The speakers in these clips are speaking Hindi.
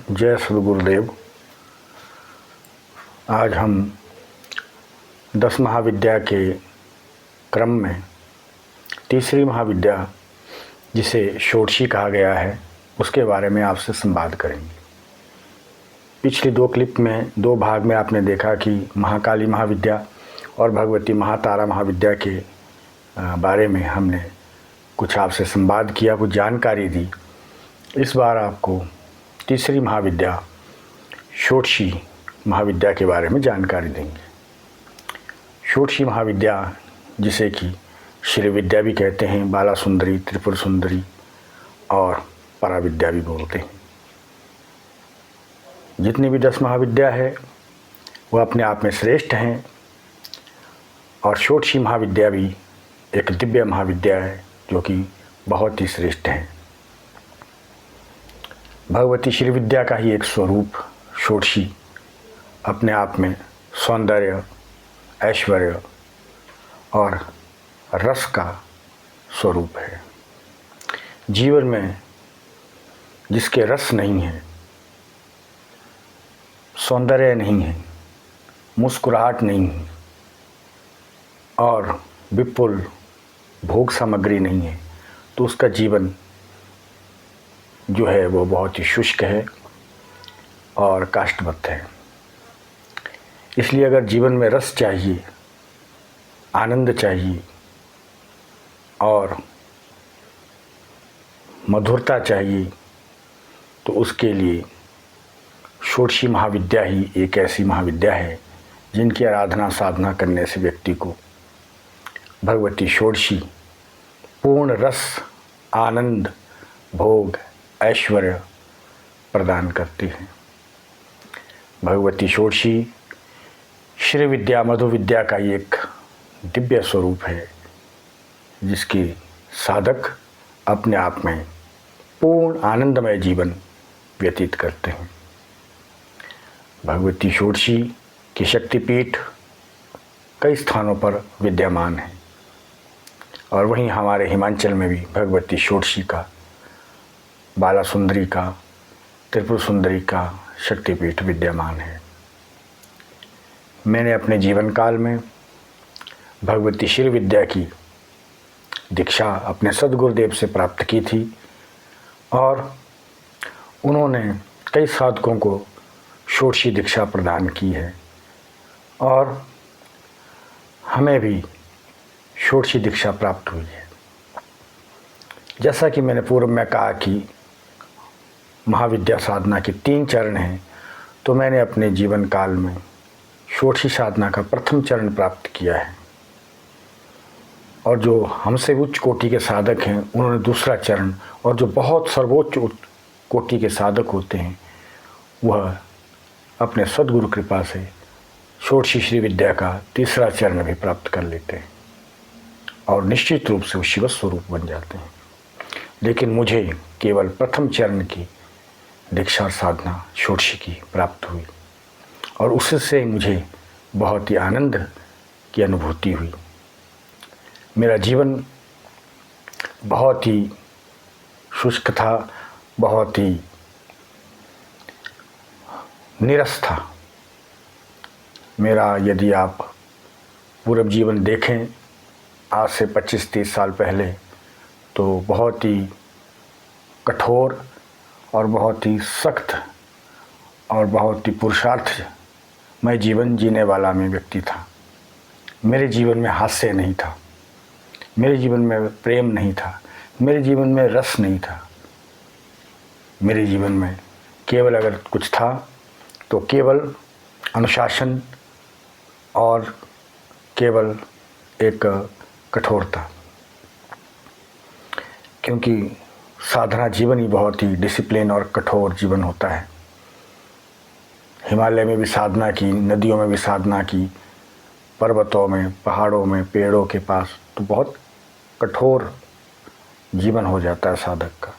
जय श्री गुरुदेव। आज हम 10 महाविद्या के क्रम में तीसरी महाविद्या, जिसे षोडशी कहा गया है, उसके बारे में आपसे संवाद करेंगे। पिछली 2 क्लिप में 2 भाग में आपने देखा कि महाकाली महाविद्या और भगवती महातारा महाविद्या के बारे में हमने कुछ आपसे संवाद किया, कुछ जानकारी दी। इस बार आपको तीसरी महाविद्या षोडशी महाविद्या के बारे में जानकारी देंगे। षोडशी महाविद्या, जिसे कि श्री विद्या भी कहते हैं, बाला सुंदरी, त्रिपुर सुंदरी और पराविद्या भी बोलते हैं। जितनी भी 10 महाविद्या है वह अपने आप में श्रेष्ठ हैं और षोडशी महाविद्या भी एक दिव्य महाविद्या है जो कि बहुत ही श्रेष्ठ है। भगवती श्री विद्या का ही एक स्वरूप षोडशी अपने आप में सौंदर्य, ऐश्वर्य और रस का स्वरूप है। जीवन में जिसके रस नहीं है, सौंदर्य नहीं है, मुस्कुराहट नहीं है और विपुल भोग सामग्री नहीं है, तो उसका जीवन जो है वो बहुत ही शुष्क है और काष्ठवत है। इसलिए अगर जीवन में रस चाहिए, आनंद चाहिए और मधुरता चाहिए, तो उसके लिए षोडशी महाविद्या ही एक ऐसी महाविद्या है जिनकी आराधना साधना करने से व्यक्ति को भगवती षोडशी पूर्ण रस, आनंद, भोग, ऐश्वर्य प्रदान करती है। भगवती षोडशी श्री विद्या, मधु विद्या का एक दिव्य स्वरूप है जिसकी साधक अपने आप में पूर्ण आनंदमय जीवन व्यतीत करते हैं। भगवती षोडशी की शक्तिपीठ कई स्थानों पर विद्यमान है और वहीं हमारे हिमाचल में भी भगवती षोडशी का, बाला सुंदरी का, त्रिपुर सुंदरी का शक्तिपीठ विद्यमान है। मैंने अपने जीवन काल में भगवती श्री विद्या की दीक्षा अपने सद्गुरुदेव से प्राप्त की थी और उन्होंने कई साधकों को षोडशी दीक्षा प्रदान की है और हमें भी षोडशी दीक्षा प्राप्त हुई है। जैसा कि मैंने पूर्व में कहा कि महाविद्या साधना के 3 चरण हैं, तो मैंने अपने जीवन काल में षोडशी साधना का प्रथम चरण प्राप्त किया है और जो हमसे उच्च कोटि के साधक हैं उन्होंने दूसरा चरण, और जो बहुत सर्वोच्च कोटि के साधक होते हैं वह अपने सद्गुरु कृपा से षोडशी श्री विद्या का तीसरा चरण भी प्राप्त कर लेते हैं और निश्चित रूप से वो शिव स्वरूप बन जाते हैं। लेकिन मुझे केवल प्रथम चरण की दीक्षा साधना षोडशी की प्राप्त हुई और उससे मुझे बहुत ही आनंद की अनुभूति हुई। मेरा जीवन बहुत ही शुष्क था, बहुत ही नीरस था। मेरा यदि आप पूर्व जीवन देखें आज से 25-30 साल पहले, तो बहुत ही कठोर और बहुत ही सख्त और बहुत ही पुरुषार्थमय जीवन जीने वाला मैं व्यक्ति था। मेरे जीवन में हास्य नहीं था, मेरे जीवन में प्रेम नहीं था, मेरे जीवन में रस नहीं था। मेरे जीवन में केवल अगर कुछ था तो केवल अनुशासन और केवल एक कठोरता, क्योंकि साधना जीवन ही बहुत ही डिसिप्लिन और कठोर जीवन होता है। हिमालय में भी साधना की, नदियों में भी साधना की, पर्वतों में, पहाड़ों में, पेड़ों के पास, तो बहुत कठोर जीवन हो जाता है साधक का।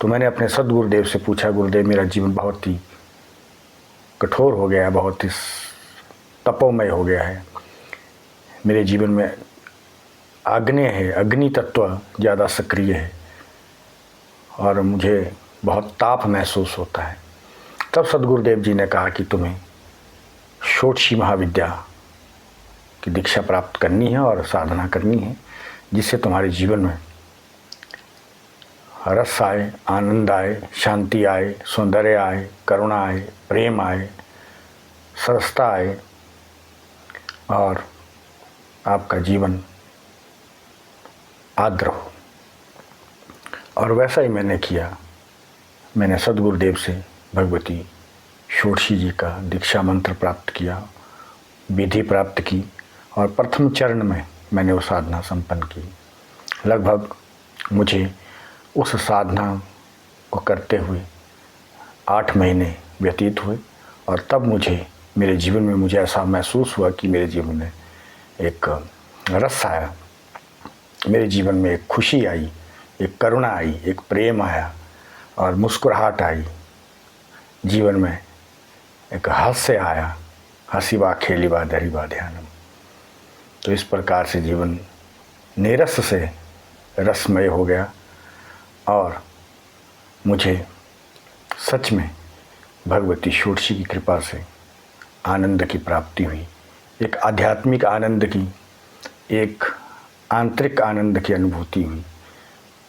तो मैंने अपने सद्गुरुदेव से पूछा, गुरुदेव मेरा जीवन बहुत ही कठोर हो गया है, बहुत ही तपोमय हो गया है, मेरे जीवन में अग्नि है, अग्नि तत्व ज़्यादा सक्रिय है और मुझे बहुत ताप महसूस होता है। तब सद्गुरुदेव जी ने कहा कि तुम्हें षोडशी महाविद्या की दीक्षा प्राप्त करनी है और साधना करनी है, जिससे तुम्हारे जीवन में रस आए, आनंद आए, शांति आए, सौंदर्य आए, करुणा आए, प्रेम आए, सरसता आए और आपका जीवन आर्द्र हो। और वैसा ही मैंने किया। मैंने सद्गुरुदेव से भगवती षोडशी जी का दीक्षा मंत्र प्राप्त किया, विधि प्राप्त की और प्रथम चरण में मैंने वो साधना संपन्न की। लगभग मुझे उस साधना को करते हुए 8 महीने व्यतीत हुए और तब मेरे जीवन में मुझे ऐसा महसूस हुआ कि मेरे जीवन में एक रस आया, मेरे जीवन में एक खुशी आई, एक करुणा आई, एक प्रेम आया और मुस्कुराहट आई। जीवन में एक हास्य आया, हंसी बा खेली बा धरी बा ध्यानम। तो इस प्रकार से जीवन नीरस से रसमय हो गया और मुझे सच में भगवती षोडशी की कृपा से आनंद की प्राप्ति हुई। एक आध्यात्मिक आनंद की, एक आंतरिक आनंद की अनुभूति हुई।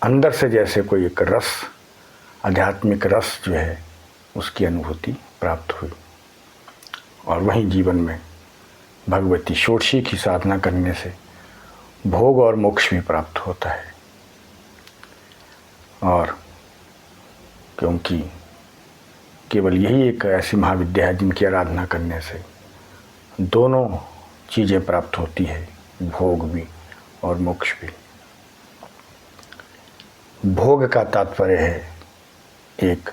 अंदर से जैसे कोई एक रस, आध्यात्मिक रस जो है उसकी अनुभूति प्राप्त हुई। और वहीं जीवन में भगवती षोडशी की साधना करने से भोग और मोक्ष भी प्राप्त होता है। और क्योंकि केवल यही एक ऐसी महाविद्या है जिनकी आराधना करने से दोनों चीज़ें प्राप्त होती है, भोग भी और मोक्ष भी। भोग का तात्पर्य है एक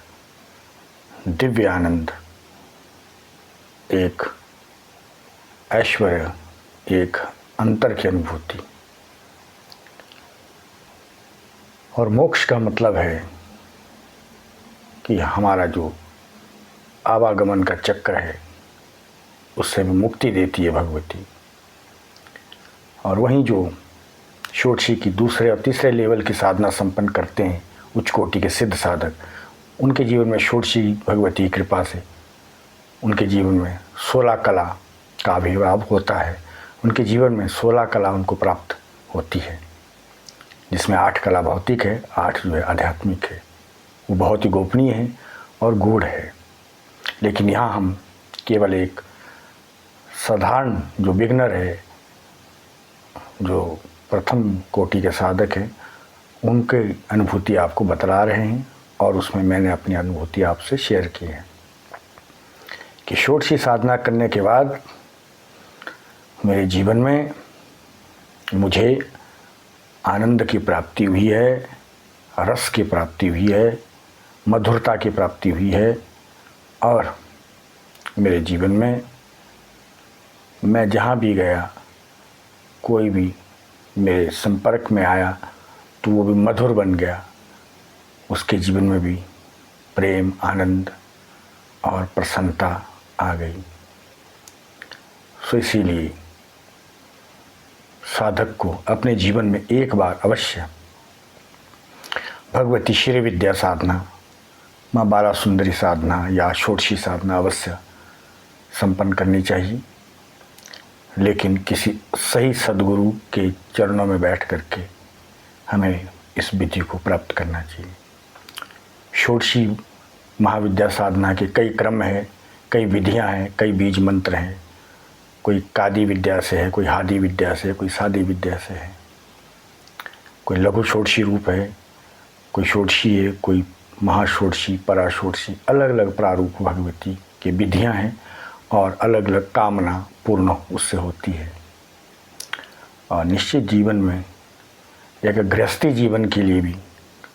दिव्य आनंद, एक ऐश्वर्य, एक अंतर की अनुभूति। और मोक्ष का मतलब है कि हमारा जो आवागमन का चक्र है उससे भी मुक्ति देती है भगवती। और वहीं जो षोडशी की दूसरे और तीसरे लेवल की साधना संपन्न करते हैं, उच्च कोटि के सिद्ध साधक, उनके जीवन में षोडशी भगवती की कृपा से उनके जीवन में 16 कला का आविर्भाव होता है। उनके जीवन में 16 कला उनको प्राप्त होती है, जिसमें 8 कला भौतिक है, 8 जो है आध्यात्मिक है। वो बहुत ही गोपनीय है और गूढ़ है। लेकिन यहाँ हम केवल एक साधारण जो बिगनर है, जो प्रथम कोटि के साधक हैं, उनके अनुभूति आपको बतला रहे हैं और उसमें मैंने अपनी अनुभूति आपसे शेयर की है कि षोडशी साधना करने के बाद मेरे जीवन में मुझे आनंद की प्राप्ति हुई है, रस की प्राप्ति हुई है, मधुरता की प्राप्ति हुई है। और मेरे जीवन में मैं जहाँ भी गया, कोई भी मेरे संपर्क में आया तो वो भी मधुर बन गया। उसके जीवन में भी प्रेम, आनंद और प्रसन्नता आ गई। सो इसीलिए साधक को अपने जीवन में एक बार अवश्य भगवती श्री विद्या साधना, माँ बाला सुंदरी साधना या षोडशी साधना अवश्य संपन्न करनी चाहिए। लेकिन किसी सही सद्गुरु के चरणों में बैठ करके हमें इस विधि को प्राप्त करना चाहिए। षोडशी महाविद्या साधना के कई क्रम हैं, कई विधियां हैं, कई बीज मंत्र हैं। कोई कादी विद्या से है, कोई हादी विद्या से है, कोई सादी विद्या से है, कोई लघु षोडशी रूप है, कोई षोडशी है, कोई महाषोडशी, पराषोडशी। अलग अलग प्रारूप भगवती की विधियां हैं और अलग अलग कामना पूर्ण उससे होती है। और निश्चित जीवन में एक गृहस्थी जीवन के लिए भी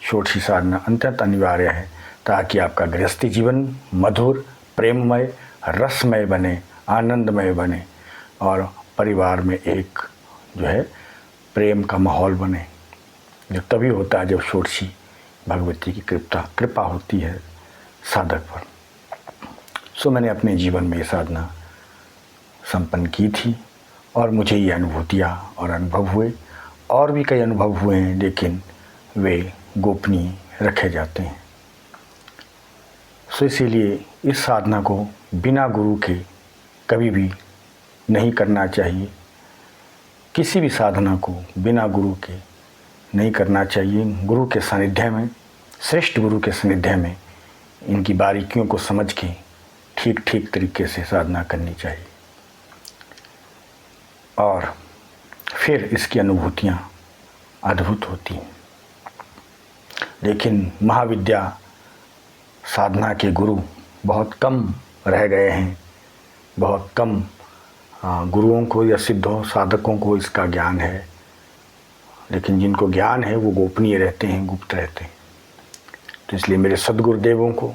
षोडशी साधना अत्यंत अनिवार्य है, ताकि आपका गृहस्थी जीवन मधुर, प्रेममय, रसमय बने, आनंदमय बने और परिवार में एक जो है प्रेम का माहौल बने। जो तभी होता है जब षोडशी भगवती की कृपा होती है साधक पर। सो मैंने अपने जीवन में ये साधना संपन्न की थी और मुझे ये अनुभूतियाँ और अनुभव हुए। और भी कई अनुभव हुए हैं, लेकिन वे गोपनीय रखे जाते हैं। तो इसीलिए इस साधना को बिना गुरु के कभी भी नहीं करना चाहिए। किसी भी साधना को बिना गुरु के नहीं करना चाहिए। गुरु के सानिध्य में, श्रेष्ठ गुरु के सानिध्य में इनकी बारीकियों को समझ के ठीक ठीक तरीके से साधना करनी चाहिए और फिर इसकी अनुभूतियाँ अद्भुत होती हैं। लेकिन महाविद्या साधना के गुरु बहुत कम रह गए हैं। बहुत कम गुरुओं को या सिद्धों साधकों को इसका ज्ञान है, लेकिन जिनको ज्ञान है वो गोपनीय रहते हैं, गुप्त रहते हैं। तो इसलिए मेरे सद्गुरुदेवों को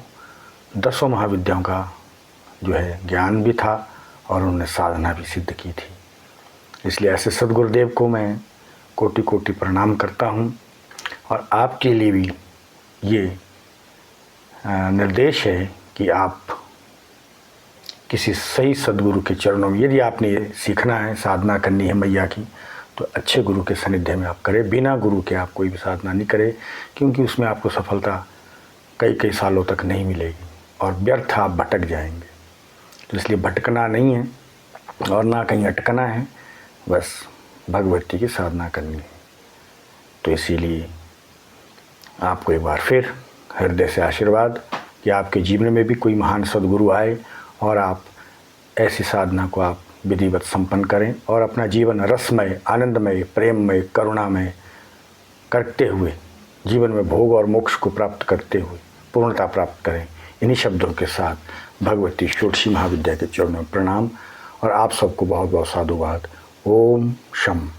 10 महाविद्याओं का जो है ज्ञान भी था और उन्होंने साधना भी सिद्ध की थी। इसलिए ऐसे सद्गुरुदेव को मैं कोटि कोटि प्रणाम करता हूँ। और आपके लिए भी ये निर्देश है कि आप किसी सही सद्गुरु के चरणों में, यदि आपने ये सीखना है, साधना करनी है मैया की, तो अच्छे गुरु के सानिध्य में आप करें। बिना गुरु के आप कोई भी साधना नहीं करें, क्योंकि उसमें आपको सफलता कई कई सालों तक नहीं मिलेगी और व्यर्थ आप भटक जाएंगे। तो इसलिए भटकना नहीं है और ना कहीं अटकना है, बस भगवती की साधना करनी है। तो इसीलिए आपको एक बार फिर हृदय से आशीर्वाद कि आपके जीवन में भी कोई महान सद्गुरु आए और आप ऐसी साधना को आप विधिवत संपन्न करें और अपना जीवन रसमय, आनंदमय, प्रेममय, करुणामय करते हुए जीवन में भोग और मोक्ष को प्राप्त करते हुए पूर्णता प्राप्त करें। इन्हीं शब्दों के साथ भगवती षोडशी महाविद्या के चरणों में प्रणाम और आप सबको बहुत बहुत साधुवाद। ओम शम।